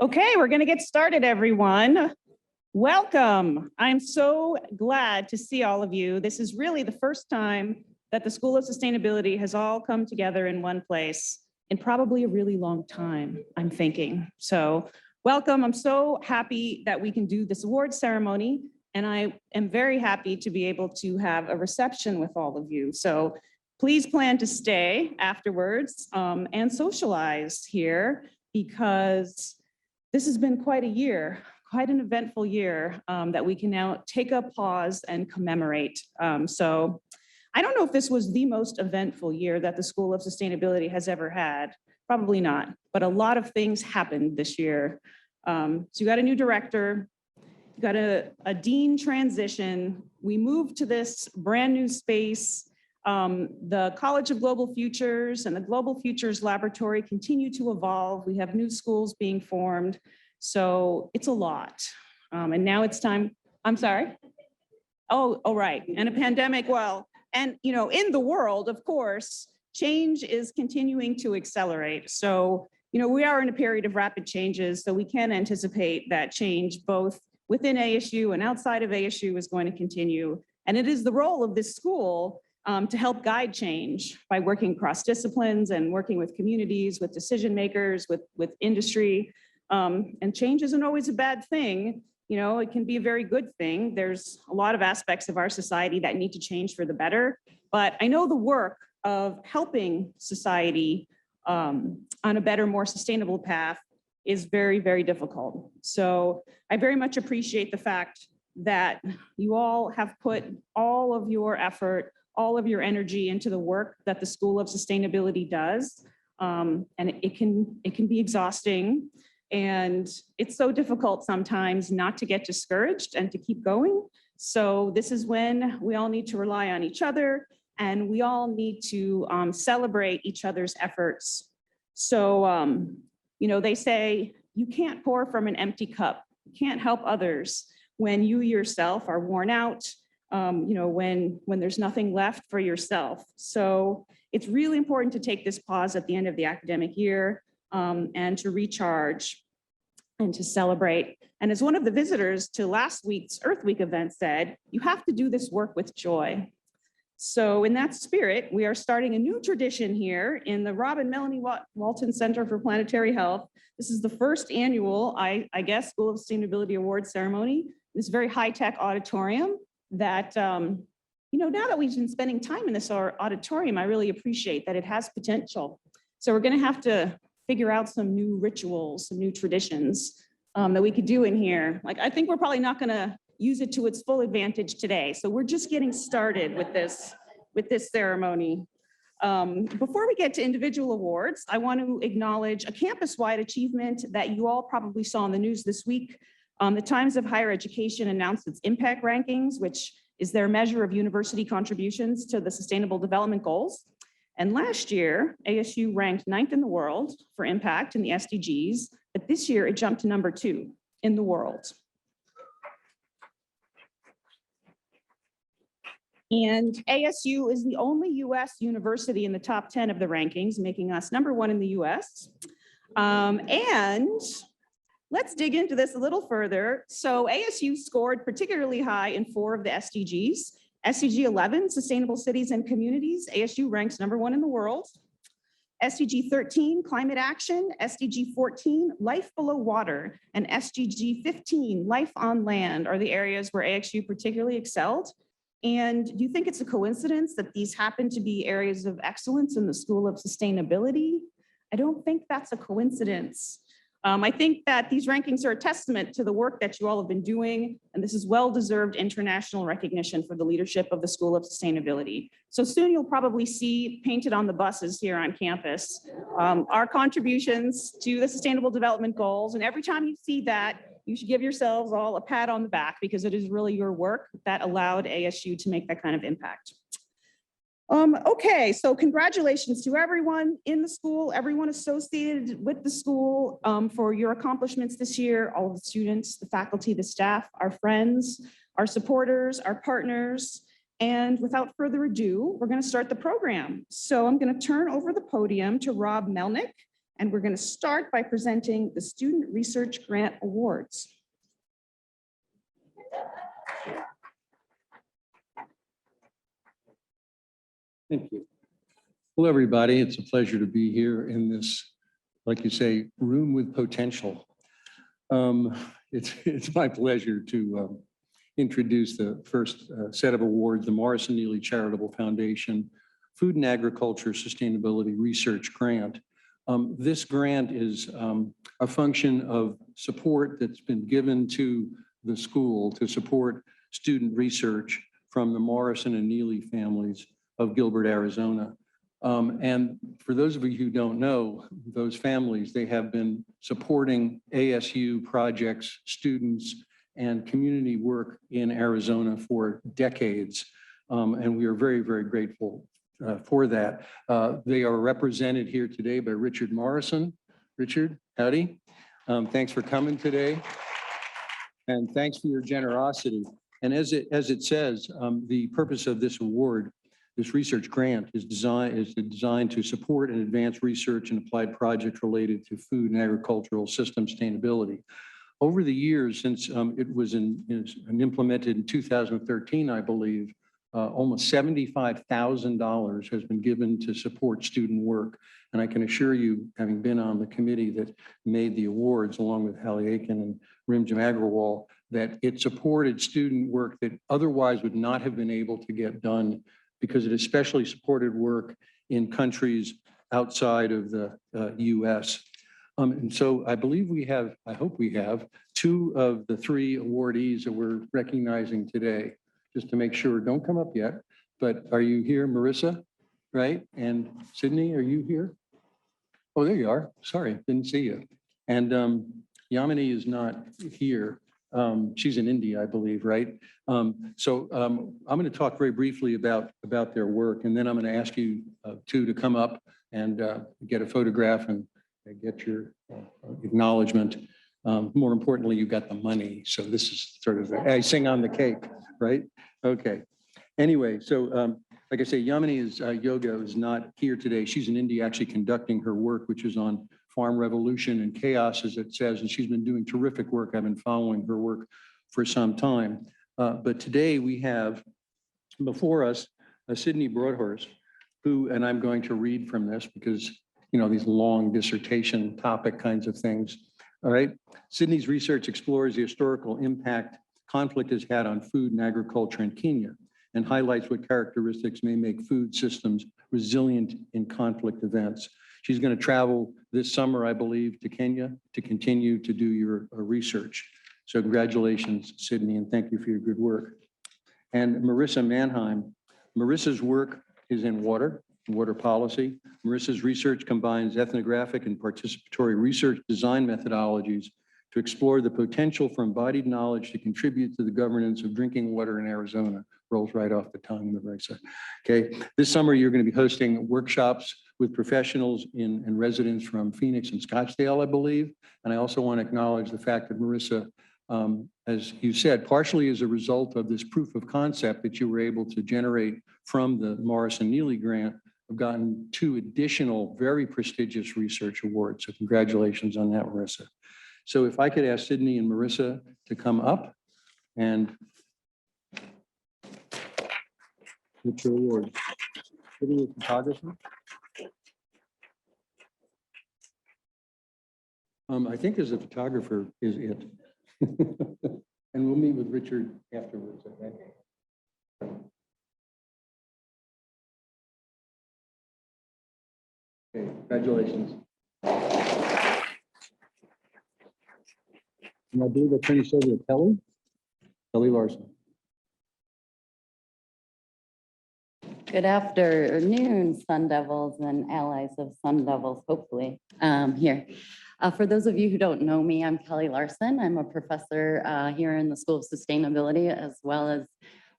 Okay, we're going to get started, everyone. Welcome. I'm so glad to see all of you. This is really the first time that the School of Sustainability has all come together in one place in probably a really long time, I'm thinking. So welcome. I'm so happy that we can do this award ceremony, and I am very happy to be able to have a reception with all of you. So please plan to stay afterwards and socialize here, because this has been quite a year, quite an eventful year that we can now take a pause and commemorate. So I don't know if this was the most eventful year that the School of Sustainability has ever had. Probably not, but a lot of things happened this year. So you got a new director, you got a dean transition. We moved to this brand new space. The College of Global Futures and the Global Futures Laboratory continue to evolve. We have new schools being formed. So it's a lot. And now it's time, I'm sorry. Oh, right. And a pandemic, well, and in the world, of course, change is continuing to accelerate. So, we are in a period of rapid changes, so we can anticipate that change both within ASU and outside of ASU is going to continue. And it is the role of this school to help guide change by working across disciplines and working with communities, with decision makers, with industry. And change isn't always a bad thing. It can be a very good thing. There's a lot of aspects of our society that need to change for the better. But I know the work of helping society on a better, more sustainable path is very, very difficult. So I very much appreciate the fact that you all have put all of your effort, all of your energy into the work that the School of Sustainability does. And it can be exhausting. And it's so difficult sometimes not to get discouraged and to keep going. So this is when we all need to rely on each other, and we all need to celebrate each other's efforts. So, they say you can't pour from an empty cup. You can't help others when you yourself are worn out, when there's nothing left for yourself. So it's really important to take this pause at the end of the academic year and to recharge and to celebrate. And as one of the visitors to last week's Earth Week event said, you have to do this work with joy. So in that spirit, we are starting a new tradition here in the Rob and Melani Walton Center for Planetary Health. This is the first annual, I guess, School of Sustainability Award ceremony. This very high-tech auditorium that, now that we've been spending time in this auditorium, I really appreciate that it has potential. So we're going to have to figure out some new rituals, some new traditions that we could do in here. I think we're probably not going to use it to its full advantage today. So we're just getting started with this ceremony. Before we get to individual awards, I want to acknowledge a campus-wide achievement that you all probably saw in the news this week. The Times of Higher Education announced its impact rankings, which is their measure of university contributions to the Sustainable Development Goals. And last year, ASU ranked 9th in the world for impact in the SDGs, but this year it jumped to number 2 in the world. And ASU is the only US university in the top 10 of the rankings, making us number 1 in the US. And let's dig into this a little further. So ASU scored particularly high in 4 of the SDGs. SDG 11, Sustainable Cities and Communities, ASU ranks number 1 in the world. SDG 13, Climate Action, SDG 14, Life Below Water, and SDG 15, Life on Land are the areas where ASU particularly excelled. And do you think it's a coincidence that these happen to be areas of excellence in the School of Sustainability? I don't think that's a coincidence. I think that these rankings are a testament to the work that you all have been doing, and this is well-deserved international recognition for the leadership of the School of Sustainability. So soon you'll probably see painted on the buses here on campus our contributions to the Sustainable Development Goals, and every time you see that, you should give yourselves all a pat on the back, because it is really your work that allowed ASU to make that kind of impact. Okay, so congratulations to everyone in the school, everyone associated with the school for your accomplishments this year, all of the students, the faculty, the staff, our friends, our supporters, our partners. And without further ado, we're going to start the program. So I'm going to turn over the podium to Rob Melnick, And we're going to start by presenting the Student Research Grant Awards. Thank you. Hello, everybody. It's a pleasure to be here in this, like you say, room with potential. It's my pleasure to introduce the first set of awards, the Morrison Neely Charitable Foundation Food and Agriculture Sustainability Research Grant. This grant is a function of support that's been given to the school to support student research from the Morrison and Neely families of Gilbert, Arizona. And for those of you who don't know, those families, they have been supporting ASU projects, students, and community work in Arizona for decades. And we are very, very grateful for that. They are represented here today by Richard Morrison. Richard, howdy. Thanks for coming today. And thanks for your generosity. And as it says, the purpose of this award, this research grant, is designed to support and advance research and applied projects related to food and agricultural system sustainability. Over the years, since it was implemented in 2013, I believe, almost $75,000 has been given to support student work. And I can assure you, having been on the committee that made the awards, along with Hallie Aiken and Rimjam Agrawal, that it supported student work that otherwise would not have been able to get done, because it especially supported work in countries outside of the US. And so I believe we have, I hope we have, 2 of the 3 awardees that we're recognizing today. Just to make sure, don't come up yet, but are you here, Marissa, right? And Sydney, are you here? Oh, there you are. Sorry, didn't see you. And Yamini is not here. She's in India, I believe, right? So I'm going to talk very briefly about their work, and then I'm going to ask you 2 to come up and get a photograph and get your acknowledgement. More importantly, you got the money. So this is sort of the icing on the cake, right? Okay. Anyway, so like I say, Yamini's yoga is not here today. She's in India actually conducting her work, which is on farm revolution and chaos, as it says, and she's been doing terrific work. I've been following her work for some time. But today we have before us Sydney Broadhurst, who, and I'm going to read from this because, you know, these long dissertation topic kinds of things. All right. Sydney's research explores the historical impact conflict has had on food and agriculture in Kenya and highlights what characteristics may make food systems resilient in conflict events. She's going to travel this summer, I believe, to Kenya to continue to do your research. So congratulations, Sydney, and thank you for your good work. And Marissa Mannheim. Marissa's work is in water policy. Marissa's research combines ethnographic and participatory research design methodologies to explore the potential for embodied knowledge to contribute to the governance of drinking water in Arizona. Rolls right off the tongue, Marissa. Okay, this summer you're going to be hosting workshops with professionals and residents from Phoenix and Scottsdale, I believe. And I also want to acknowledge the fact that Marissa, as you said, partially as a result of this proof of concept that you were able to generate from the Morrison Neely grant, have gotten 2 additional very prestigious research awards. So congratulations on that, Marissa. So if I could ask Sydney and Marissa to come up and get your awards. Sydney, a photographer. I think as a photographer is it. And we'll meet with Richard afterwards, okay? Okay, congratulations. And I believe I turn this over to Kelly Larson. Good afternoon, Sun Devils and allies of Sun Devils, hopefully, here. For those of you who don't know me, I'm Kelly Larson. I'm a professor here in the School of Sustainability, as well as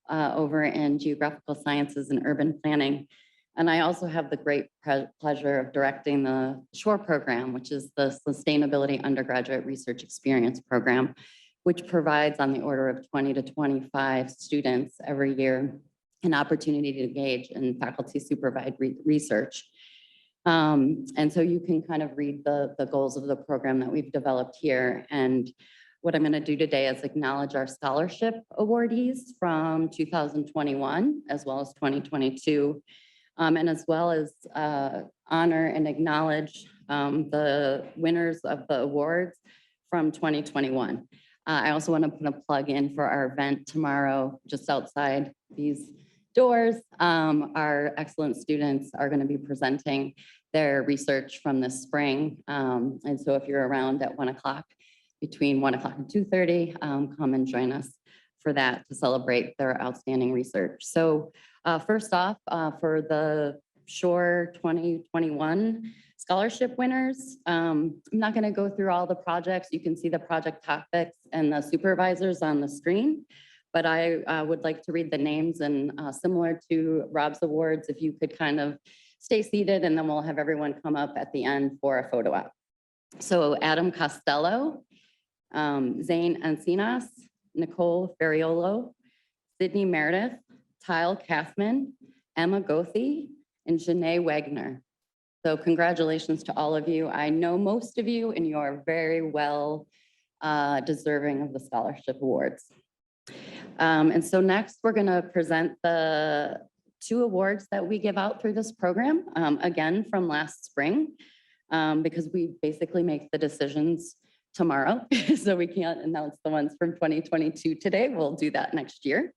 over in Geographical Sciences and Urban Planning. And I also have the great pleasure of directing the SHORE program, which is the Sustainability Undergraduate Research Experience Program, which provides on the order of 20 to 25 students every year an opportunity to engage in faculty supervised research. And so you can kind of read the goals of the program that we've developed here. And what I'm going to do today is acknowledge our scholarship awardees from 2021 as well as 2022, and as well as honor and acknowledge the winners of the awards from 2021. I also want to put a plug in for our event tomorrow, just outside these doors. Our excellent students are going to be presenting their research from this spring. And so if you're around at 1 o'clock, between 1 o'clock and 2:30, come and join us for that to celebrate their outstanding research. So first off, for the Shore 2021 scholarship winners, I'm not going to go through all the projects. You can see the project topics and the supervisors on the screen, but I would like to read the names, and similar to Rob's awards, if you could kind of stay seated, and then we'll have everyone come up at the end for a photo op. So Adam Costello, Zane Encinas, Nicole Ferriolo, Sydney Meredith, Tyle Kaufman, Emma Gothi, and Janae Wagner. So congratulations to all of you. I know most of you, and you are very well deserving of the scholarship awards. And so next, we're going to present the 2 awards that we give out through this program, again, from last spring, because we basically make the decisions tomorrow. So we can't announce the ones from 2022 today. We'll do that next year.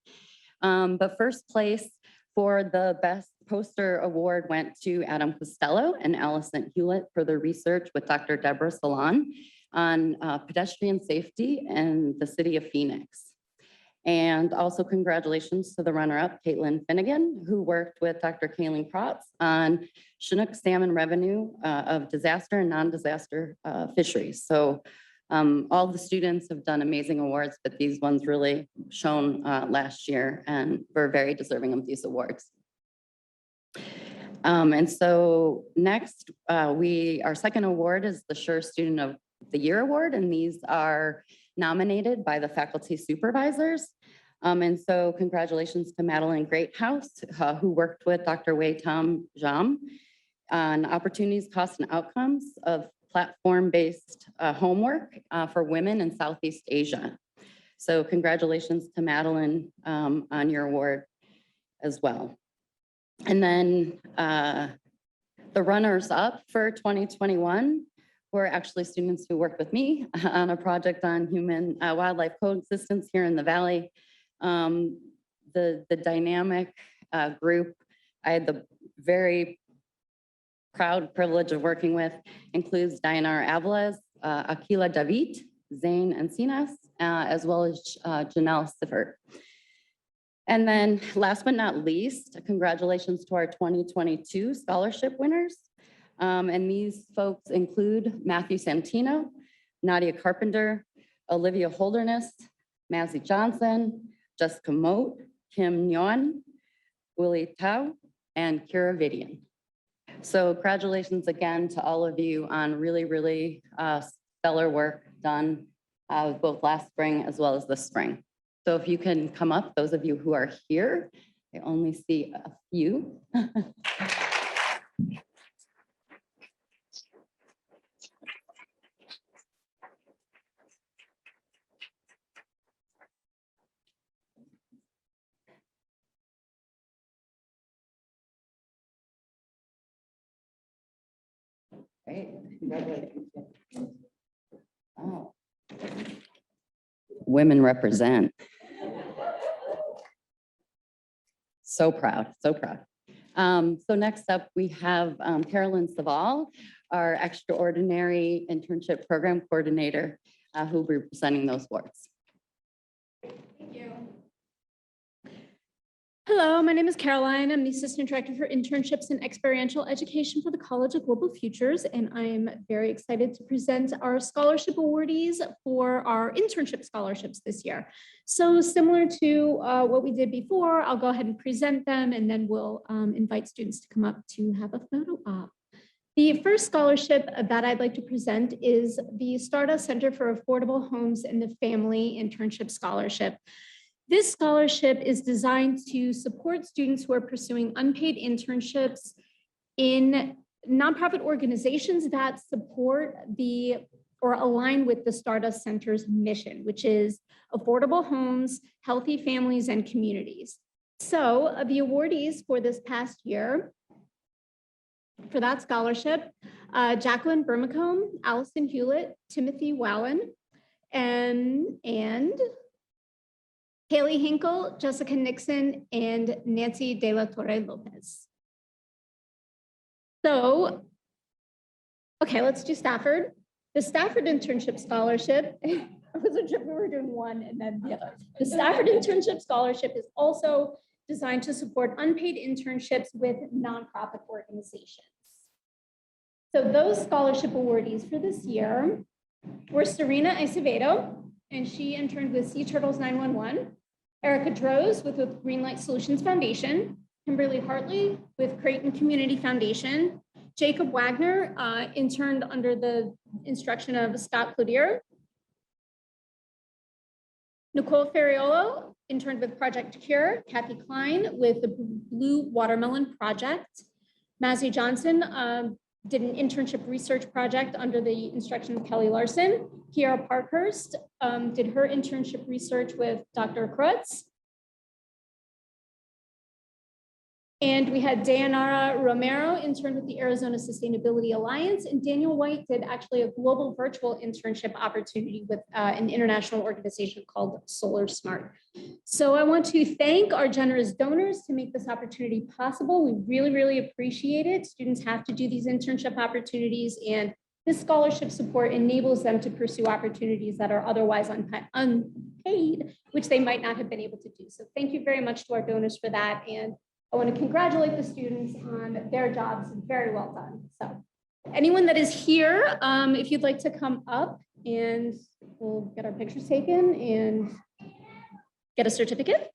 But first place for the best poster award went to Adam Costello and Allison Hewlett for their research with Dr. Deborah Salon on pedestrian safety in the city of Phoenix. And also congratulations to the runner-up, Caitlin Finnegan, who worked with Dr. Kayleen Protz on Chinook salmon revenue of disaster and non-disaster fisheries. So all the students have done amazing awards, but these ones really shone last year, and we're very deserving of these awards. And so next, our second award is the Sure Student of the Year Award, and these are nominated by the faculty supervisors. And so congratulations to Madeline Greathouse, who worked with Dr. Wei Tam Jam on opportunities, costs, and outcomes of platform-based homework for women in Southeast Asia. So congratulations to Madeline on your award as well. And then the runners-up for 2021 were actually students who worked with me on a project on human wildlife coexistence here in the Valley. The dynamic group I had the very proud privilege of working with includes Dianar Aviles, Akila David, Zane Encinas, as well as Janelle Siffert. And then last but not least, congratulations to our 2022 scholarship winners. And these folks include Matthew Santino, Nadia Carpenter, Olivia Holderness, Mazzy Johnson, Jessica Moat, Kim Nguyen, Willie Tao, and Kira Vidian. So congratulations again to all of you on really stellar work done both last spring as well as this spring. So if you can come up, those of you who are here, I only see a few. Great, congratulations. Oh. Women represent. So proud, so proud. So next up, we have Carolyn Saval, our extraordinary internship program coordinator, who will be presenting those awards. Thank you. Hello, my name is Caroline. I'm the Assistant Director for Internships and Experiential Education for the College of Global Futures, and I'm very excited to present our scholarship awardees for our internship scholarships this year. So similar to what we did before, I'll go ahead and present them, and then we'll invite students to come up to have a photo op. The first scholarship that I'd like to present is the Stardust Center for Affordable Homes and the Family Internship Scholarship. This scholarship is designed to support students who are pursuing unpaid internships in nonprofit organizations that support or align with the Stardust Center's mission, which is affordable homes, healthy families, and communities. So the awardees for this past year for that scholarship, Jacqueline Burmacombe, Allison Hewlett, Timothy Wowen, and Haley Hinkle, Jessica Nixon, and Nancy De La Torre Lopez. So, okay, let's do Stafford. The Stafford Internship Scholarship, I wasn't sure if we were doing one and then the other. The Stafford Internship Scholarship is also designed to support unpaid internships with nonprofit organizations. So those scholarship awardees for this year were Serena Acevedo, and she interned with Sea Turtles 911, Erica Droz with Greenlight Solutions Foundation, Kimberly Hartley with Creighton Community Foundation, Jacob Wagner interned under the instruction of Scott Cloutier, Nicole Ferriolo interned with Project Cure, Kathy Klein with the Blue Watermelon Project, Mazzy Johnson did an internship research project under the instruction of Kelly Larson. Kiara Parkhurst did her internship research with Dr. Kreutz. And we had Dayanara Romero interned with the Arizona Sustainability Alliance, and Daniel White did actually a global virtual internship opportunity with an international organization called Solar Smart. So I want to thank our generous donors to make this opportunity possible. We really, really appreciate it. Students have to do these internship opportunities, and this scholarship support enables them to pursue opportunities that are otherwise unpaid, which they might not have been able to do. So thank you very much to our donors for that. And I want to congratulate the students on their jobs. Very well done. So anyone that is here, if you'd like to come up and we'll get our pictures taken and get a certificate.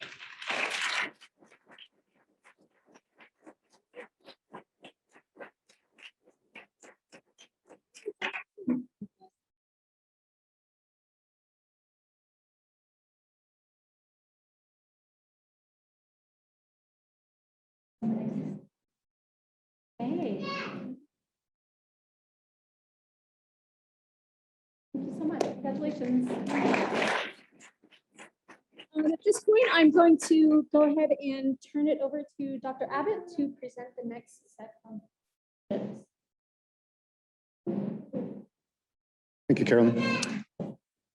Hey. Thank you so much. Congratulations. At this point, I'm going to go ahead and turn it over to Dr. Abbott to present the next set of tips. Thank you, Carolyn.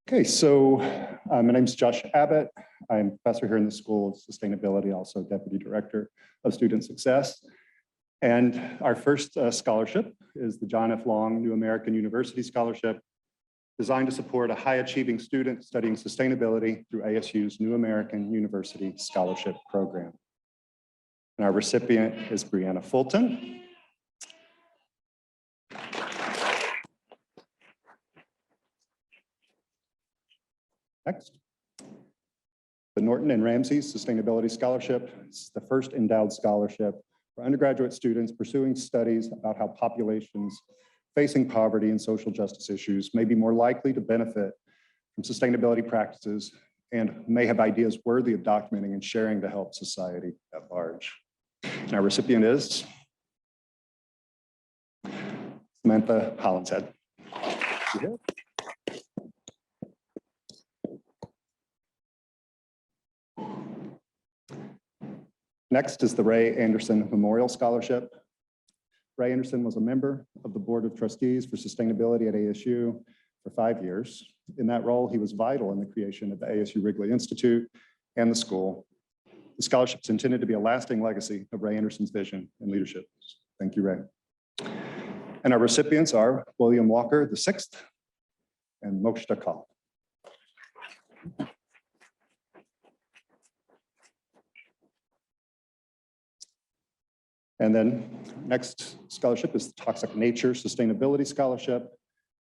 Okay, so my name is Josh Abbott. I'm a professor here in the School of Sustainability, also Deputy Director of Student Success. And our first scholarship is the John F. Long New American University Scholarship, designed to support a high-achieving student studying sustainability through ASU's New American University Scholarship Program. And our recipient is Brianna Fulton. Next. The Norton and Ramsey Sustainability Scholarship is the first endowed scholarship for undergraduate students pursuing studies about how populations facing poverty and social justice issues may be more likely to benefit from sustainability practices and may have ideas worthy of documenting and sharing to help society at large. And our recipient is Samantha Hollinshead. Next is the Ray Anderson Memorial Scholarship. Ray Anderson was a member of the Board of Trustees for Sustainability at ASU for 5 years. In that role, he was vital in the creation of the ASU Wrigley Institute and the school. The scholarship is intended to be a lasting legacy of Ray Anderson's vision and leadership. Thank you, Ray. And our recipients are William Walker VI and Mokshta Kaul. And then next scholarship is the Toxic Nature Sustainability Scholarship.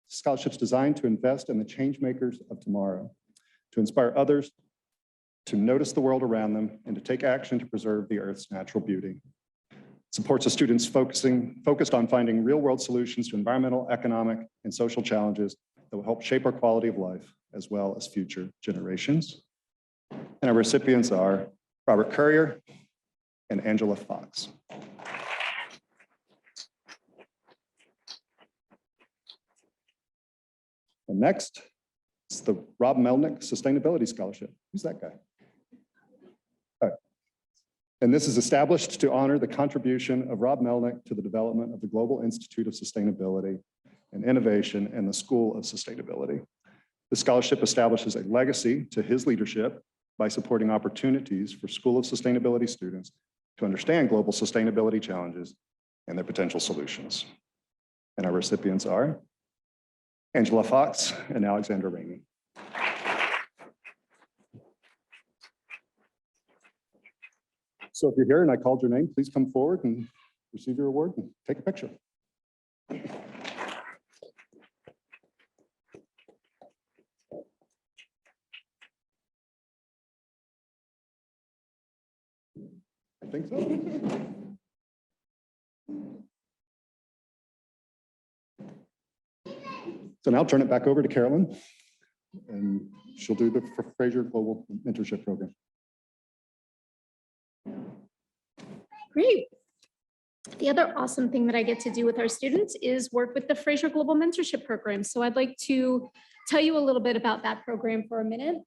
Scholarships designed to invest in the change makers of tomorrow, to inspire others to notice the world around them and to take action to preserve the Earth's natural beauty. It supports the students focused on finding real-world solutions to environmental, economic, and social challenges that will help shape our quality of life as well as future generations. And our recipients are Robert Currier and Angela Fox. Next, it's the Rob Melnick Sustainability Scholarship. Who's that guy? All right. And this is established to honor the contribution of Rob Melnick to the development of the Global Institute of Sustainability and Innovation and the School of Sustainability. The scholarship establishes a legacy to his leadership by supporting opportunities for School of Sustainability students to understand global sustainability challenges and their potential solutions. And our recipients are Angela Fox and Alexandra Rainey. So if you're here and I called your name, please come forward and receive your award and take a picture. I think so. So now I'll turn it back over to Carolyn, and she'll do the Fraser Global Mentorship Program. Great. The other awesome thing that I get to do with our students is work with the Fraser Global Mentorship Program. So I'd like to tell you a little bit about that program for a minute.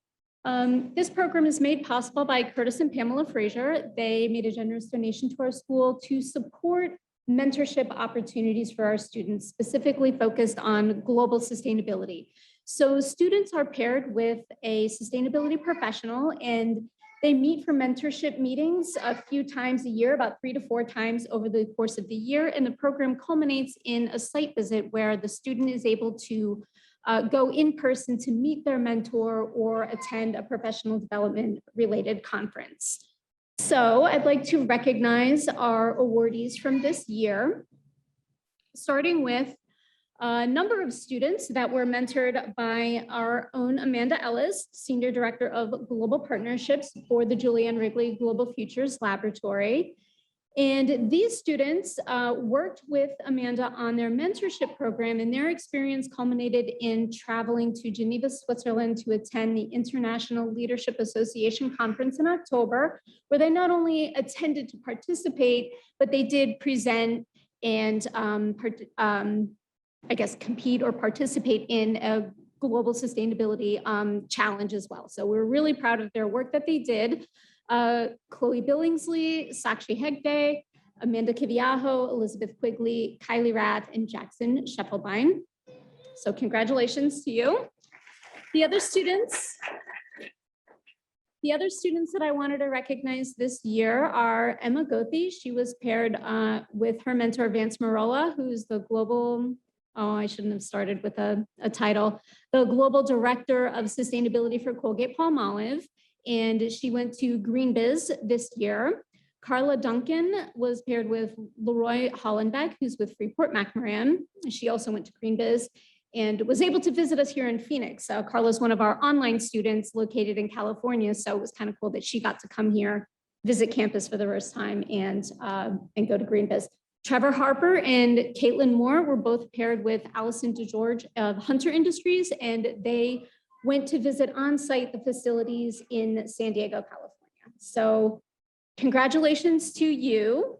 This program is made possible by Curtis and Pamela Fraser. They made a generous donation to our school to support mentorship opportunities for our students, specifically focused on global sustainability. So students are paired with a sustainability professional, and they meet for mentorship meetings a few times a year, about 3 to 4 times over the course of the year. And the program culminates in a site visit where the student is able to go in person to meet their mentor or attend a professional development related conference. So I'd like to recognize our awardees from this year, starting with a number of students that were mentored by our own Amanda Ellis, Senior Director of Global Partnerships for the Julianne Wrigley Global Futures Laboratory. And these students worked with Amanda on their mentorship program, and their experience culminated in traveling to Geneva, Switzerland to attend the International Leadership Association Conference in October, where they not only attended to participate, but they did present and I guess compete or participate in a global sustainability challenge as well. So we're really proud of their work that they did. Chloe Billingsley, Sakshi Hegde, Amanda Kiviajo, Elizabeth Quigley, Kylie Rath, and Jackson Scheffelbein. So congratulations to you. The other students that I wanted to recognize this year are Emma Gothi. She was paired with her mentor, Vance Marola, who's the global, I shouldn't have started with a title, the Global Director of Sustainability for Colgate-Palmolive. And she went to GreenBiz this year. Carla Duncan was paired with Leroy Hollenbeck, who's with Freeport-McMoran. She also went to GreenBiz and was able to visit us here in Phoenix. Carla's one of our online students located in California, so it was kind of cool that she got to come here, visit campus for the first time, and go to GreenBiz. Trevor Harper and Caitlin Moore were both paired with Allison DeGeorge of Hunter Industries, and they went to visit on-site the facilities in San Diego, California. So congratulations to you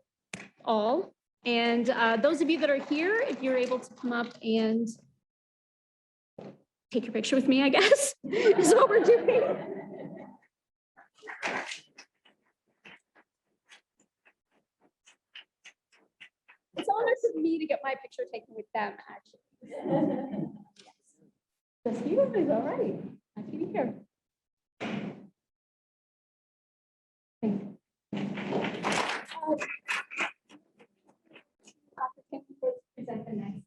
all. And those of you that are here, if you're able to come up and take your picture with me, I guess, is what we're doing. It's honest of me to get my picture taken with them, actually. The speed is all right. I can be here. Present the next.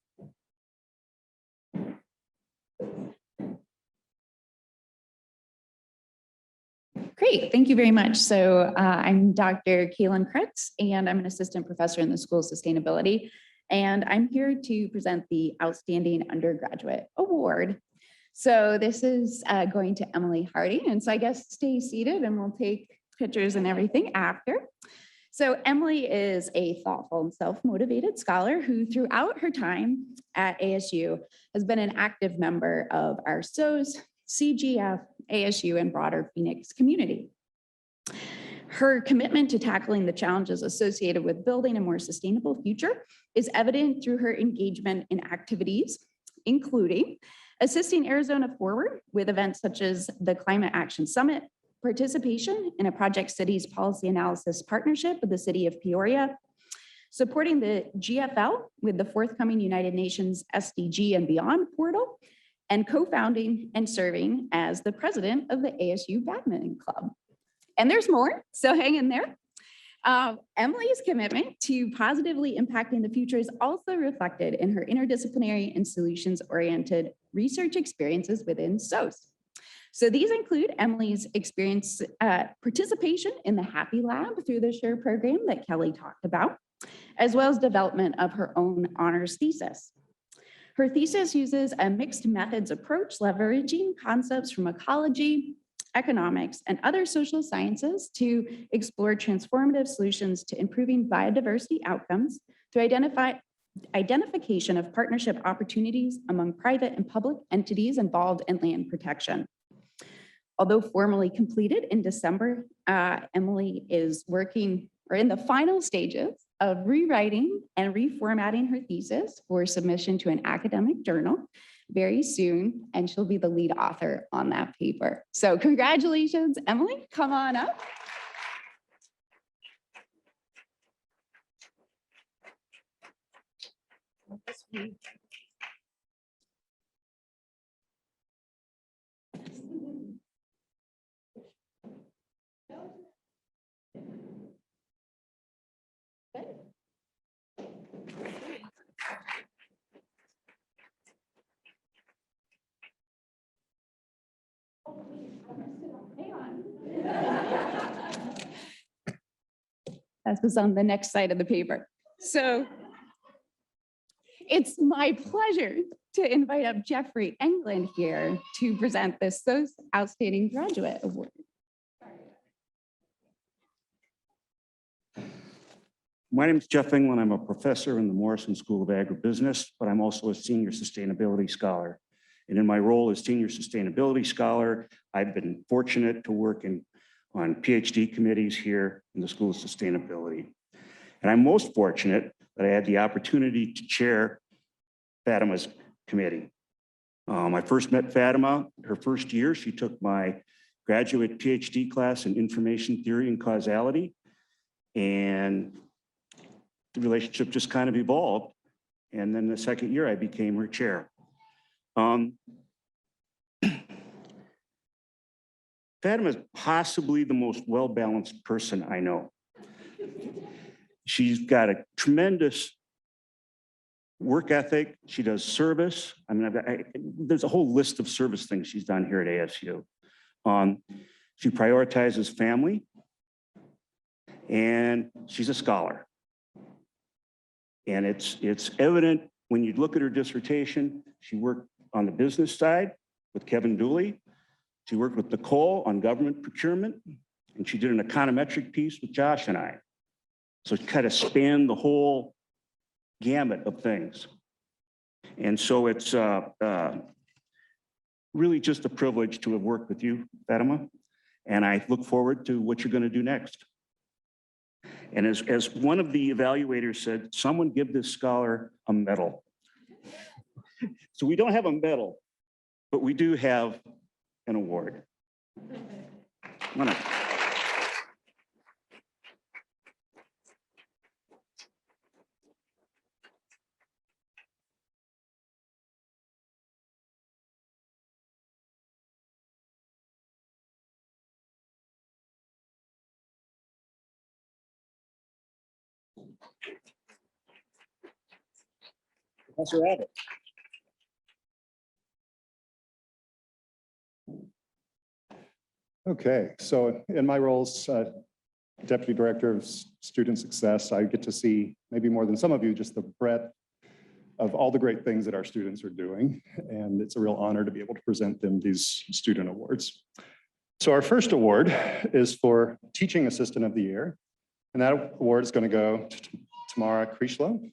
Great, thank you very much. So I'm Dr. Kaylin Kretz, and I'm an assistant professor in the School of Sustainability. And I'm here to present the Outstanding Undergraduate Award. So this is going to Emily Harding. And so I guess stay seated and we'll take pictures and everything after. So Emily is a thoughtful and self-motivated scholar who throughout her time at ASU has been an active member of our SOS, CGF, ASU, and broader Phoenix community. Her commitment to tackling the challenges associated with building a more sustainable future is evident through her engagement in activities, including assisting Arizona forward with events such as the Climate Action Summit, participation in a Project Cities policy analysis partnership with the city of Peoria, supporting the GFL with the forthcoming United Nations SDG and Beyond portal, and co-founding and serving as the president of the ASU Badminton Club. And there's more, so hang in there. Emily's commitment to positively impacting the future is also reflected in her interdisciplinary and solutions-oriented research experiences within SOS. So these include Emily's experience participation in the Happy Lab through the SHARE program that Kelly talked about, as well as development of her own honors thesis. Her thesis uses a mixed methods approach, leveraging concepts from ecology, economics, and other social sciences to explore transformative solutions to improving biodiversity outcomes through identification of partnership opportunities among private and public entities involved in land protection. Although formally completed in December, Emily is working or in the final stages of rewriting and reformatting her thesis for submission to an academic journal very soon, and she'll be the lead author on that paper. So congratulations, Emily, come on up. That was on the next side of the paper. So it's my pleasure to invite up Jeffrey England here to present this SOS Outstanding Graduate Award. My name is Jeff England. I'm a professor in the Morrison School of Agribusiness, but I'm also a senior sustainability scholar. And in my role as senior sustainability scholar, I've been fortunate to work on PhD committees here in the School of Sustainability. And I'm most fortunate that I had the opportunity to chair Fatima's committee. I first met Fatima her first year. She took my graduate PhD class in information theory and causality. And the relationship just kind of evolved. And then the second year, I became her chair. Fatima is possibly the most well-balanced person I know. She's got a tremendous work ethic. She does service. I mean, there's a whole list of service things she's done here at ASU. She prioritizes family, and she's a scholar. And it's evident when you look at her dissertation. She worked on the business side with Kevin Dooley. She worked with Nicole on government procurement, and she did an econometric piece with Josh and I. So it kind of spanned the whole gamut of things. And so it's really just a privilege to have worked with you, Fatima, and I look forward to what you're going to do next. And as one of the evaluators said, someone give this scholar a medal. So we don't have a medal, but we do have an award. Professor Abbott. Okay, so in my roles, Deputy Director of Student Success, I get to see, maybe more than some of you, just the breadth of all the great things that our students are doing. And it's a real honor to be able to present them these student awards. So our first award is for Teaching Assistant of the Year. And that award is going to go to Tamara Krishlo.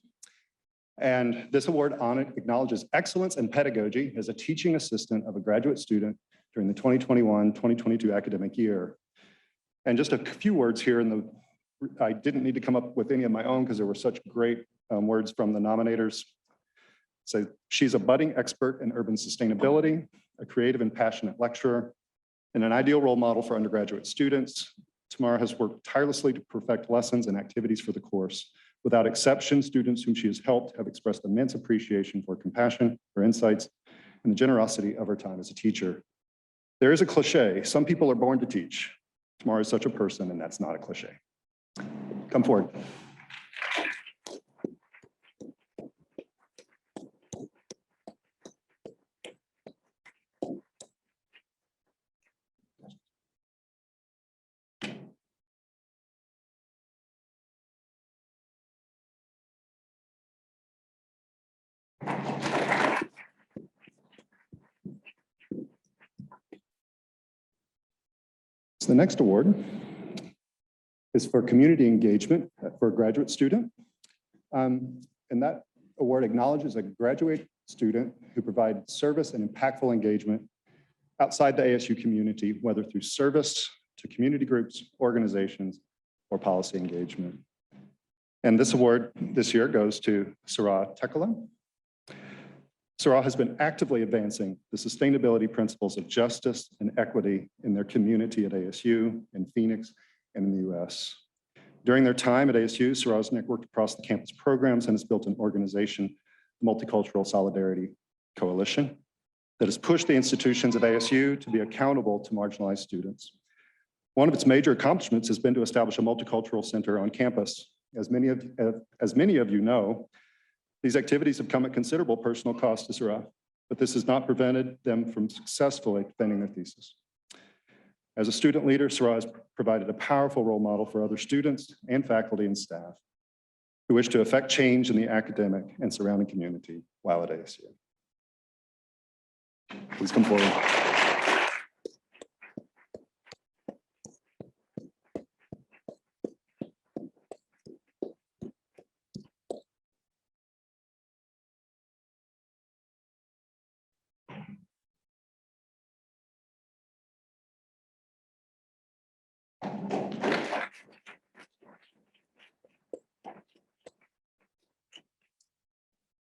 And this award acknowledges excellence in pedagogy as a teaching assistant of a graduate student during the 2021-2022 academic year. And just a few words here I didn't need to come up with any of my own because there were such great words from the nominators. So she's a budding expert in urban sustainability, a creative and passionate lecturer, and an ideal role model for undergraduate students. Tamara has worked tirelessly to perfect lessons and activities for the course. Without exception, students whom she has helped have expressed immense appreciation for her compassion, her insights, and the generosity of her time as a teacher. There is a cliche, some people are born to teach. Tamara is such a person, and that's not a cliche. Come forward. So the next award is for community engagement for a graduate student. And that award acknowledges a graduate student who provides service and impactful engagement outside the ASU community, whether through service to community groups, organizations, or policy engagement. And this award this year goes to Sarah Tekala. Sarah has been actively advancing the sustainability principles of justice and equity in their community at ASU, in Phoenix, and in the US. During their time at ASU, Sarah's networked across the campus programs and has built an organization, Multicultural Solidarity Coalition, that has pushed the institutions at ASU to be accountable to marginalized students. One of its major accomplishments has been to establish a multicultural center on campus. As many of you know, these activities have come at considerable personal cost to Sarah, but this has not prevented them from successfully defending their thesis. As a student leader, Sarah has provided a powerful role model for other students and faculty and staff who wish to affect change in the academic and surrounding community while at ASU. Please come forward.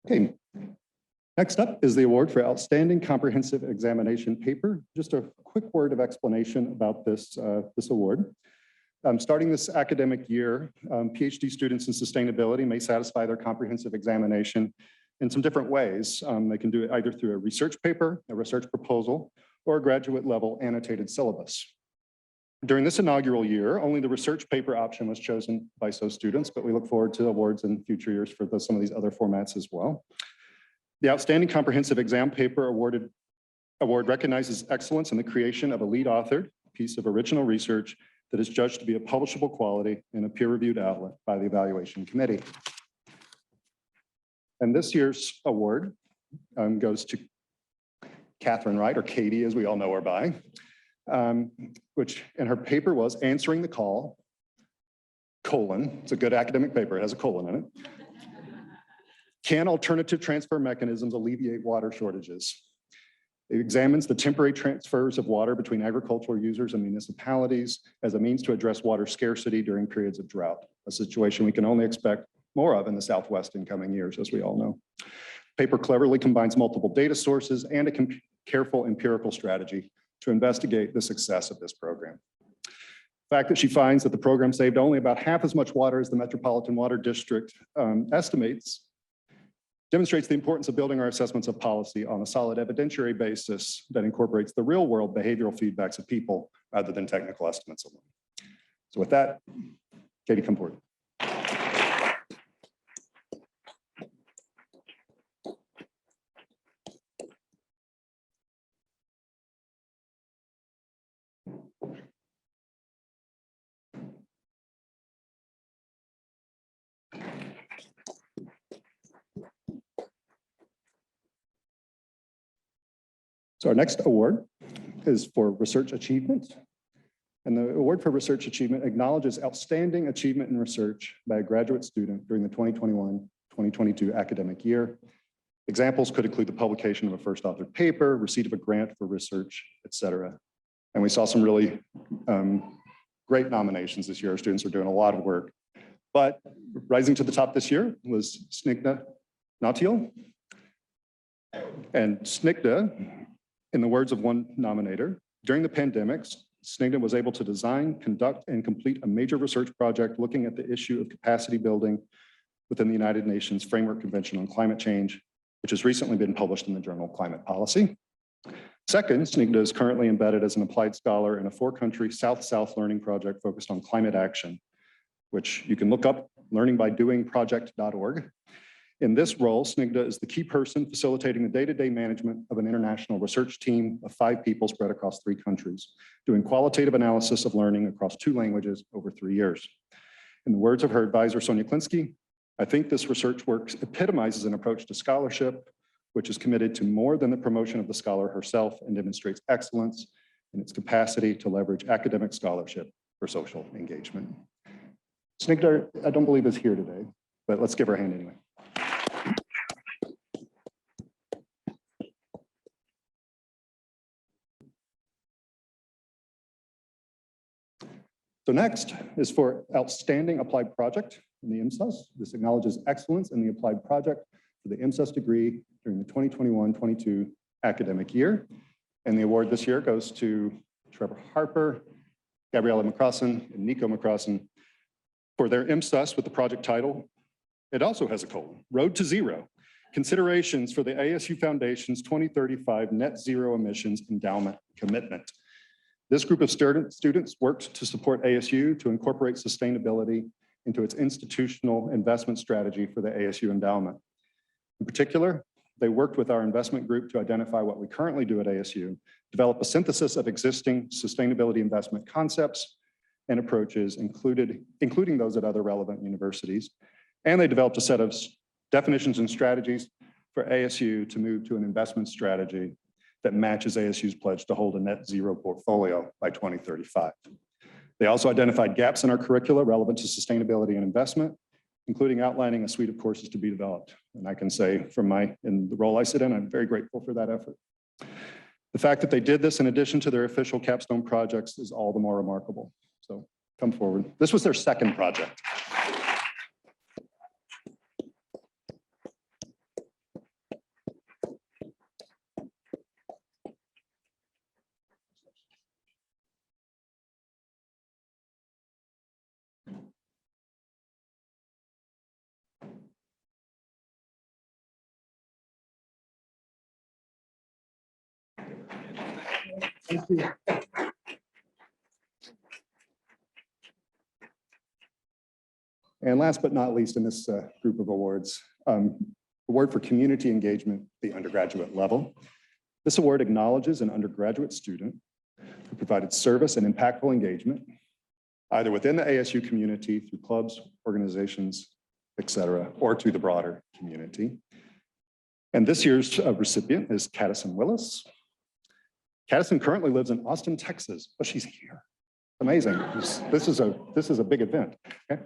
Okay, next up is the award for Outstanding Comprehensive Examination Paper. Just a quick word of explanation about this award. Starting this academic year, PhD students in sustainability may satisfy their comprehensive examination in some different ways. They can do it either through a research paper, a research proposal, or a graduate level annotated syllabus. During this inaugural year, only the research paper option was chosen by SO students, but we look forward to awards in future years for some of these other formats as well. The Outstanding Comprehensive Exam Paper award recognizes excellence in the creation of a lead authored piece of original research that is judged to be a publishable quality in a peer-reviewed outlet by the evaluation committee. And this year's award goes to Catherine Wright, or Katie, as we all know her by, which in her paper was Answering the Call, : it's a good academic paper, it has a colon in it. Can alternative transfer mechanisms alleviate water shortages? It examines the temporary transfers of water between agricultural users and municipalities as a means to address water scarcity during periods of drought, a situation we can only expect more of in the Southwest in coming years, as we all know. Paper cleverly combines multiple data sources and a careful empirical strategy to investigate the success of this program. The fact that she finds that the program saved only about half as much water as the Metropolitan Water District estimates demonstrates the importance of building our assessments of policy on a solid evidentiary basis that incorporates the real world behavioral feedbacks of people rather than technical estimates alone. So with that, Katie, come forward. So our next award is for research achievement. And the award for research achievement acknowledges outstanding achievement in research by a graduate student during the 2021-2022 academic year. Examples could include the publication of a first authored paper, receipt of a grant for research, et cetera. And we saw some really great nominations this year. Our students are doing a lot of work. But rising to the top this year was Snigdha Natil. And SNCDA, in the words of one nominator, during the pandemic, SNCDA was able to design, conduct, and complete a major research project looking at the issue of capacity building within the United Nations Framework Convention on Climate Change, which has recently been published in the Journal of Climate Policy. Second, SNCDA is currently embedded as an applied scholar in a 4-country South-South learning project focused on climate action, which you can look up, learningbydoingproject.org. In this role, SNCDA is the key person facilitating the day-to-day management of an international research team of 5 people spread across 3 countries, doing qualitative analysis of learning across 2 languages over 3 years. In the words of her advisor, Sonia Klinsky, I think this research work epitomizes an approach to scholarship, which is committed to more than the promotion of the scholar herself and demonstrates excellence in its capacity to leverage academic scholarship for social engagement. SNCDA, I don't believe is here today, but let's give her a hand anyway. So next is for Outstanding Applied Project in the MSUS. This acknowledges excellence in the applied project for the MSUS degree during the 2021-22 academic year. And the award this year goes to Trevor Harper, Gabriella McCrossan, and Nico McCrossan for their MSUS with the project title. It also has a colon, Road to Zero, Considerations for the ASU Foundation's 2035 Net Zero Emissions Endowment Commitment. This group of students worked to support ASU to incorporate sustainability into its institutional investment strategy for the ASU endowment. In particular, they worked with our investment group to identify what we currently do at ASU, develop a synthesis of existing sustainability investment concepts and approaches, including those at other relevant universities. And they developed a set of definitions and strategies for ASU to move to an investment strategy that matches ASU's pledge to hold a net zero portfolio by 2035. They also identified gaps in our curricula relevant to sustainability and investment, including outlining a suite of courses to be developed. And I can say in the role I sit in, I'm very grateful for that effort. The fact that they did this in addition to their official capstone projects is all the more remarkable. So come forward. This was their second project. Thank you. And last but not least in this group of awards, award for community engagement, the undergraduate level. This award acknowledges an undergraduate student who provided service and impactful engagement, either within the ASU community through clubs, organizations, et cetera, or to the broader community. And this year's recipient is Caddison Willis. Caddison currently lives in Austin, Texas, but she's here. Amazing. This is a big event. Okay?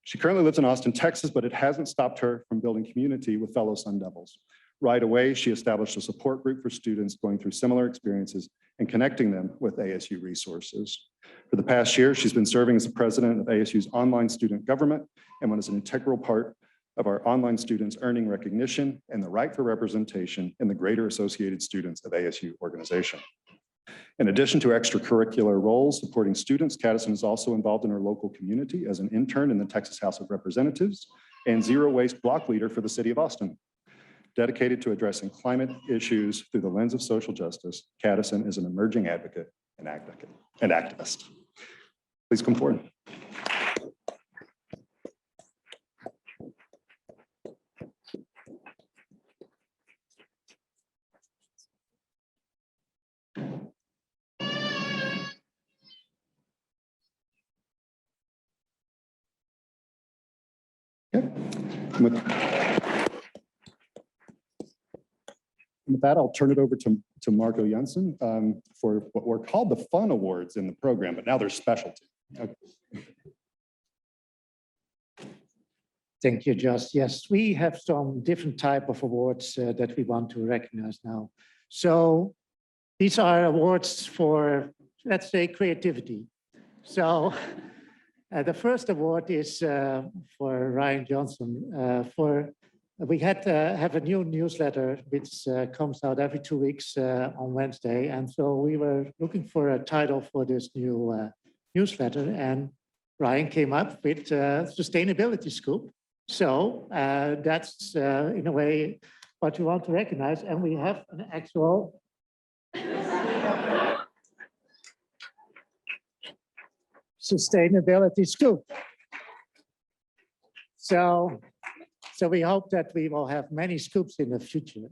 She currently lives in Austin, Texas, but it hasn't stopped her from building community with fellow Sun Devils. Right away, she established a support group for students going through similar experiences and connecting them with ASU resources. For the past year, she's been serving as the president of ASU's online student government and was an integral part of our online students earning recognition and the right for representation in the greater associated students of ASU organization. In addition to extracurricular roles supporting students, Caddison is also involved in her local community as an intern in the Texas House of Representatives and zero waste block leader for the city of Austin. Dedicated to addressing climate issues through the lens of social justice, Caddison is an emerging advocate and activist. Please come forward. Okay. With that, I'll turn it over to Marco Jensen for what were called the fun awards in the program, but now they're specialty. Okay. Thank you, Josh. Yes, we have some different type of awards that we want to recognize now. So these are awards for, let's say, creativity. So the first award is for Ryan Johnson for We had have a new newsletter which comes out every 2 weeks on Wednesday. And so we were looking for a title for this new newsletter, and Ryan came up with Sustainability Scoop. So that's in a way what we want to recognize. And we have an actual sustainability scoop. So we hope that we will have many scoops in the future.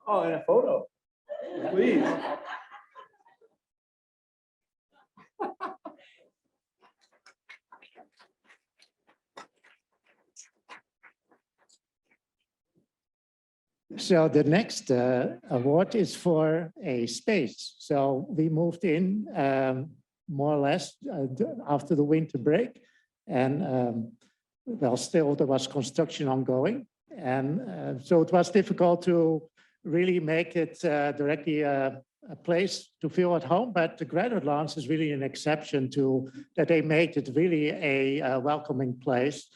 Oh, and a photo, please. So the next award is for a space. So we moved in more or less after the winter break, and well, still there was construction ongoing, and so it was difficult to really make it directly a place to feel at home. But the graduate lounge is really an exception to that. They made it really a welcoming place,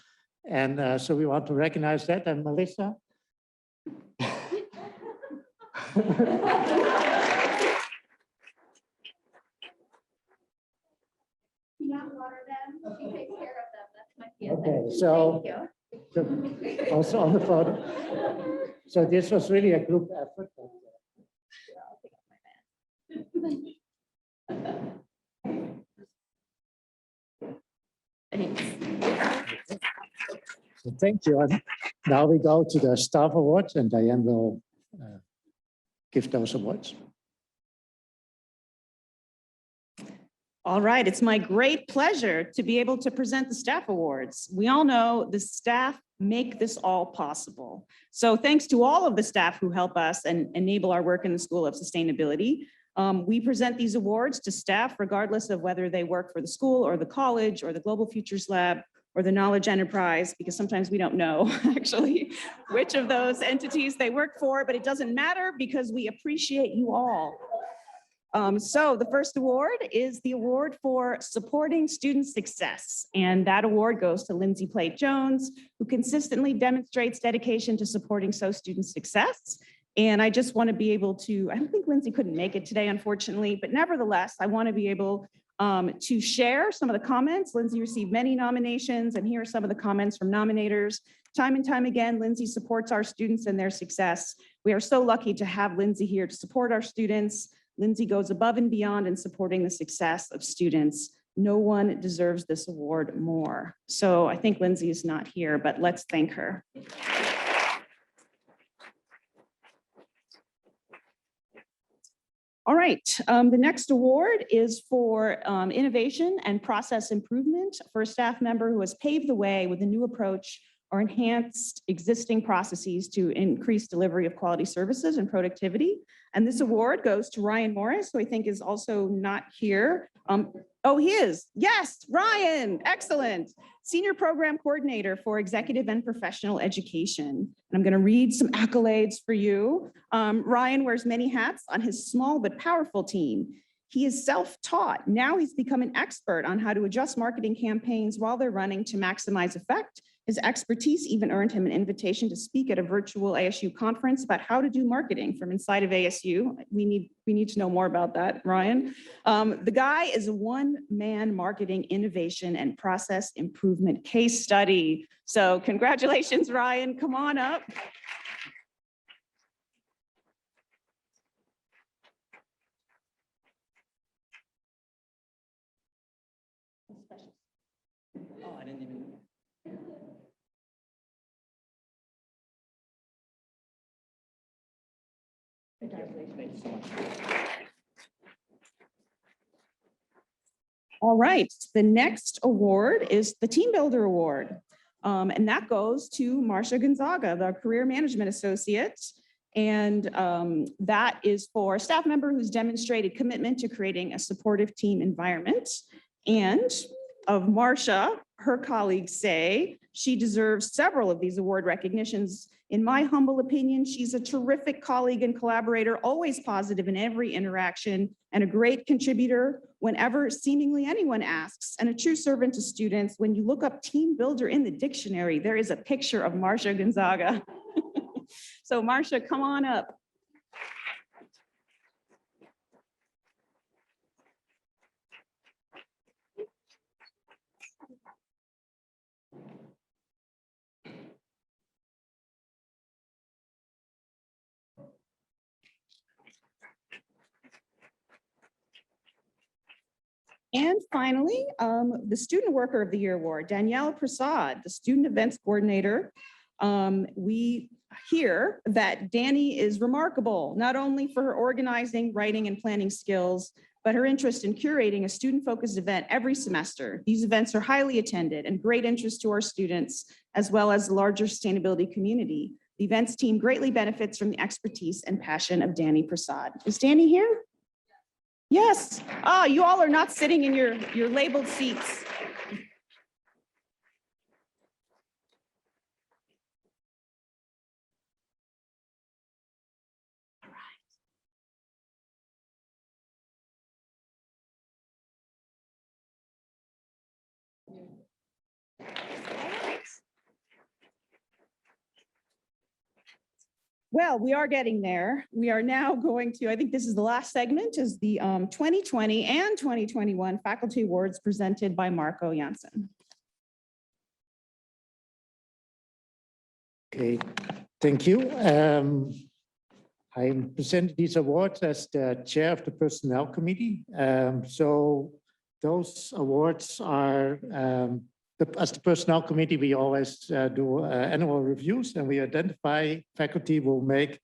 and so we want to recognize that. And Melissa. Not water them, she takes care of them, that's my PSA. Okay, so also on the photo. So this was really a group effort. So thank you. And now we go to the staff awards, and Diane will give those awards. All right, it's my great pleasure to be able to present the staff awards. We all know the staff make this all possible. So thanks to all of the staff who help us and enable our work in the School of Sustainability. We present these awards to staff regardless of whether they work for the school or the college or the Global Futures Lab or the Knowledge Enterprise, because sometimes we don't know actually which of those entities they work for, but it doesn't matter because we appreciate you all. So the first award is the award for supporting student success. And that award goes to Lindsay Plate-Jones, who consistently demonstrates dedication to supporting student success. And I just want to be able to, I don't think Lindsay couldn't make it today, unfortunately, but nevertheless, I want to be able to share some of the comments. Lindsay received many nominations, and here are some of the comments from nominators. Time and time again, Lindsay supports our students and their success. We are so lucky to have Lindsay here to support our students. Lindsay goes above and beyond in supporting the success of students. No one deserves this award more. So I think Lindsay is not here, but let's thank her. All right, the next award is for innovation and process improvement for a staff member who has paved the way with a new approach or enhanced existing processes to increase delivery of quality services and productivity. And this award goes to Ryan Morris, who I think is also not here. Oh, he is. Yes, Ryan, excellent. Senior Program Coordinator for Executive and Professional Education. And I'm going to read some accolades for you. Ryan wears many hats on his small but powerful team. He is self-taught. Now he's become an expert on how to adjust marketing campaigns while they're running to maximize effect. His expertise even earned him an invitation to speak at a virtual ASU conference about how to do marketing from inside of ASU. We need to know more about that, Ryan. The guy is a one-man marketing innovation and process improvement case study. So congratulations, Ryan. Come on up. Oh, I didn't even. All right, the next award is the Team Builder Award. And that goes to Marcia Gonzaga, the Career Management Associate. And that is for a staff member who's demonstrated commitment to creating a supportive team environment. And of Marcia, her colleagues say She deserves several of these award recognitions. In my humble opinion, she's a terrific colleague and collaborator, always positive in every interaction, and a great contributor whenever seemingly anyone asks, and a true servant to students. When you look up team builder in the dictionary, there is a picture of Marcia Gonzaga. So Marcia, come on up. And finally, the Student Worker of the Year Award, Danielle Prasad, the Student Events Coordinator. We hear that Danny is remarkable, not only for her organizing, writing, and planning skills, but her interest in curating a student-focused event every semester. These events are highly attended and great interest to our students, as well as the larger sustainability community. The events team greatly benefits from the expertise and passion of Danny Prasad. Is Danny here? Yes. Ah, you all are not sitting in your labeled seats. All right. Well, we are getting there. We are now going to, I think this is the last segment, is the 2020 and 2021 Faculty Awards presented by Marco Janssen. Okay, thank you. I'm presenting these awards as the chair of the Personnel Committee. So those awards are, as the Personnel Committee, we always do annual reviews, and we identify faculty will make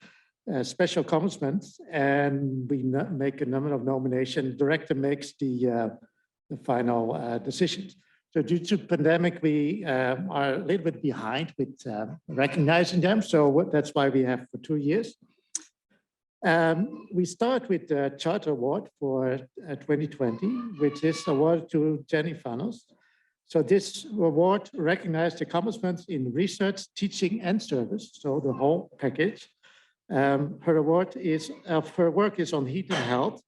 special accomplishments, and we make a number of nominations. The director makes the final decisions. So due to pandemic, we are a little bit behind with recognizing them. So that's why we have for 2 years. We start with the Charter Award for 2020, which is awarded to Jenny Fanos. So this award recognized accomplishments in research, teaching, and service, so the whole package. Her work is on heat and health.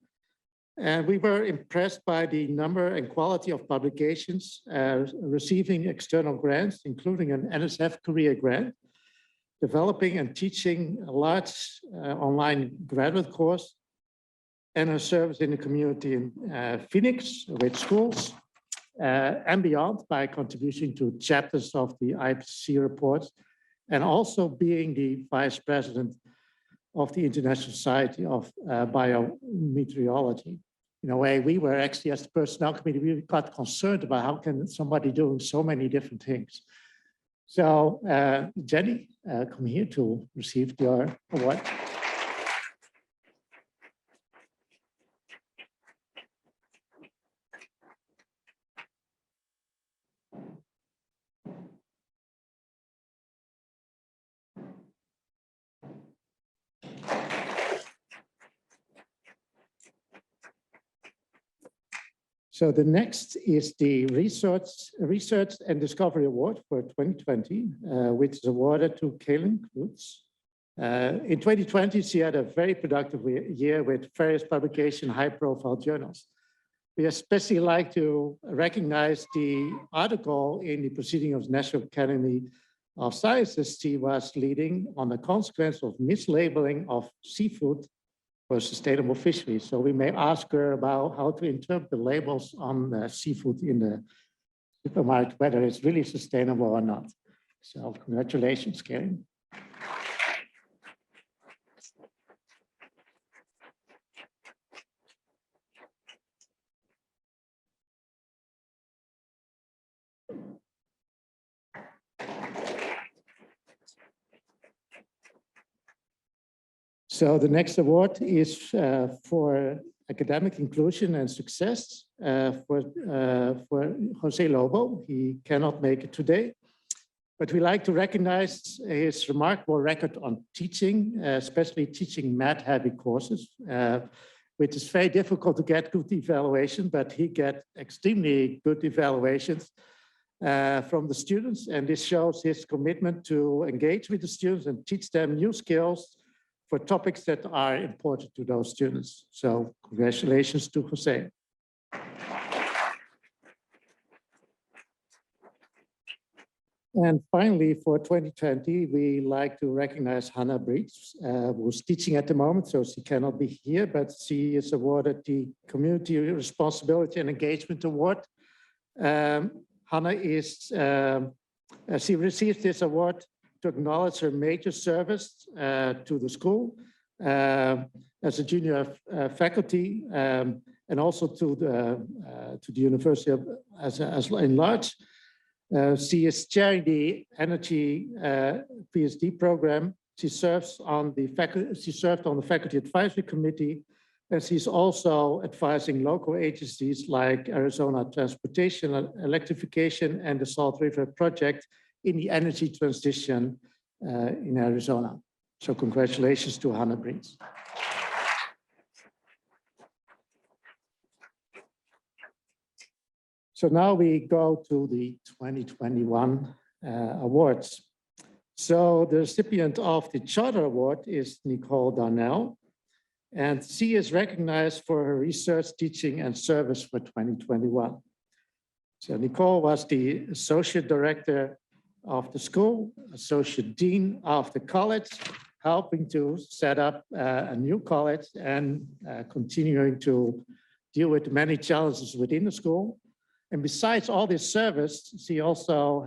And we were impressed by the number and quality of publications receiving external grants, including an NSF career grant, developing and teaching a large online graduate course, and her service in the community in Phoenix with schools and beyond by contributing to chapters of the IPCC reports, and also being the vice president of the International Society of Biometeorology. In a way, we were actually, as the Personnel Committee, we got concerned about how can somebody doing so many different things. So Jenny, come here to receive your award. So the next is the Research and Discovery Award for 2020, which is awarded to Kaylin Klutz. In 2020, she had a very productive year with various publications, high-profile journals. We especially like to recognize the article in the Proceedings of the National Academy of Sciences she was leading on the consequence of mislabeling of seafood for sustainable fisheries. So we may ask her about how to interpret the labels on seafood in the supermarket, whether it's really sustainable or not. So congratulations, Karen. So the next award is for academic inclusion and success for Jose Lobo. He cannot make it today, but we like to recognize his remarkable record on teaching, especially teaching math-heavy courses, which is very difficult to get good evaluation, but he gets extremely good evaluations. from the students, and this shows his commitment to engage with the students and teach them new skills for topics that are important to those students. So congratulations to Jose. And finally, for 2020, we like to recognize Hannah Breeds, who's teaching at the moment, so she cannot be here, but she is awarded the Community Responsibility and Engagement Award. Hannah is, she received this award to acknowledge her major service to the school as a junior faculty, and also to the university as in large. She is chairing the Energy PhD program. She serves on the faculty. She served on the Faculty Advisory Committee, and she's also advising local agencies like Arizona Transportation, Electrification, and the Salt River Project in the energy transition in Arizona. So congratulations to Hannah Brins. So now we go to the 2021 awards. So the recipient of the Charter Award is Nicole Darnell, and she is recognized for her research, teaching, and service for 2021. So Nicole was the Associate Director of the school, Associate Dean of the college, helping to set up a new college and continuing to deal with many challenges within the school. And besides all this service, she also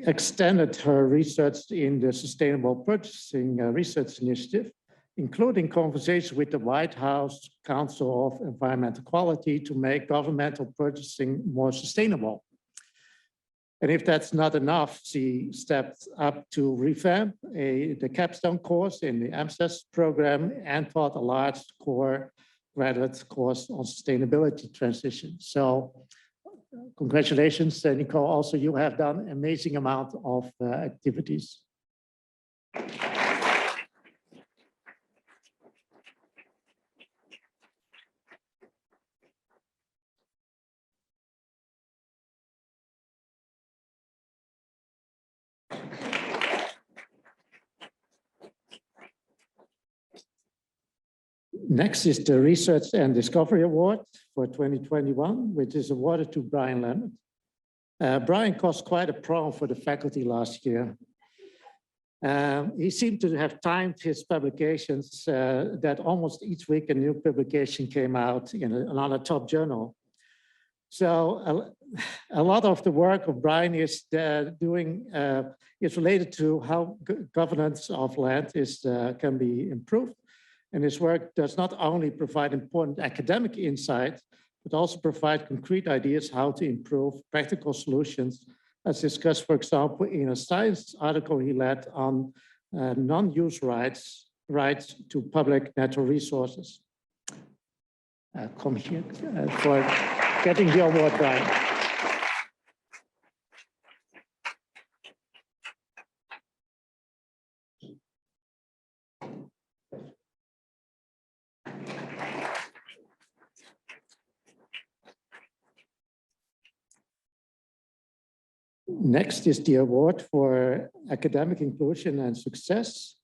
extended her research in the Sustainable Purchasing Research Initiative, including conversations with the White House Council of Environmental Quality to make governmental purchasing more sustainable. And if that's not enough, she stepped up to revamp the capstone course in the AMSES program and taught a large core graduate course on sustainability transition. So congratulations, Nicole. Also, you have done an amazing amount of activities. Next is the Research and Discovery Award for 2021, which is awarded to Brian Leonard. Brian caused quite a problem for the faculty last year. He seemed to have timed his publications that almost each week a new publication came out in another top journal. So a lot of the work of Brian is related to how governance of land can be improved. And his work does not only provide important academic insight, but also provide concrete ideas how to improve practical solutions, as discussed, for example, in a science article he led on non-use rights to public natural resources. Come here for getting the award, Brian. Next is the award for academic inclusion and success,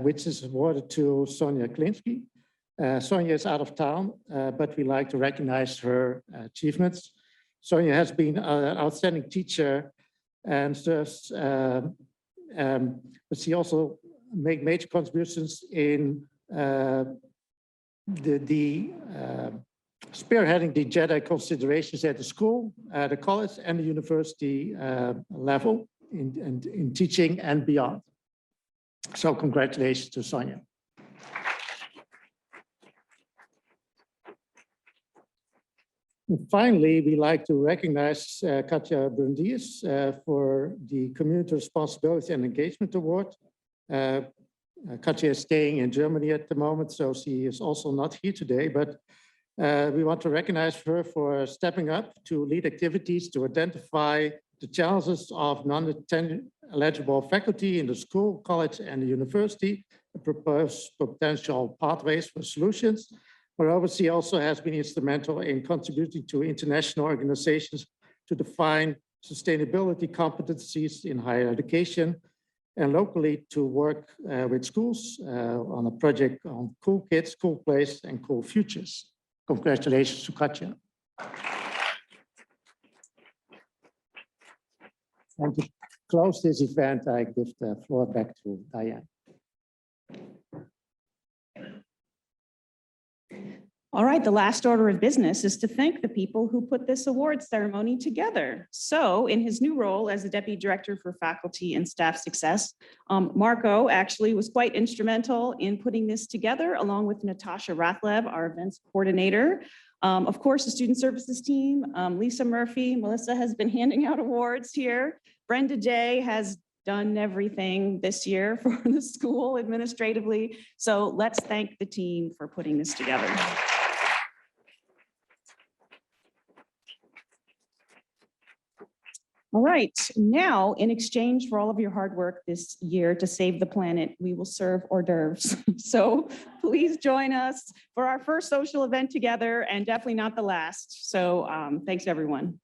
which is awarded to Sonia Klinsky. Sonia is out of town, but we like to recognize her achievements. Sonia has been an outstanding teacher and serves, but she also made major contributions in spearheading the Jedi considerations at the school, the college, and the university level in teaching and beyond. So congratulations to Sonia. And finally, we like to recognize Katja Brundius for the Community Responsibility and Engagement Award. Katja is staying in Germany at the moment, so she is also not here today, but we want to recognize her for stepping up to lead activities to identify the challenges of non-eligible faculty in the school, college, and the university, and propose potential pathways for solutions, Moreover, she also has been instrumental in contributing to international organizations to define sustainability competencies in higher education and locally to work with schools on a project on cool kids, cool place, and cool futures. Congratulations to Katja. And to close this event, I give the floor back to Diane. All right, the last order of business is to thank the people who put this award ceremony together. So in his new role as the Deputy Director for Faculty and Staff Success, Marco actually was quite instrumental in putting this together, along with Natasha Rathlev, our events coordinator. Of course, the Student Services team, Lisa Murphy, Melissa has been handing out awards here. Brenda J has done everything this year for the school administratively. So let's thank the team for putting this together. All right, now in exchange for all of your hard work this year to save the planet, we will serve hors d'oeuvres. So please join us for our first social event together and definitely not the last. So thanks everyone.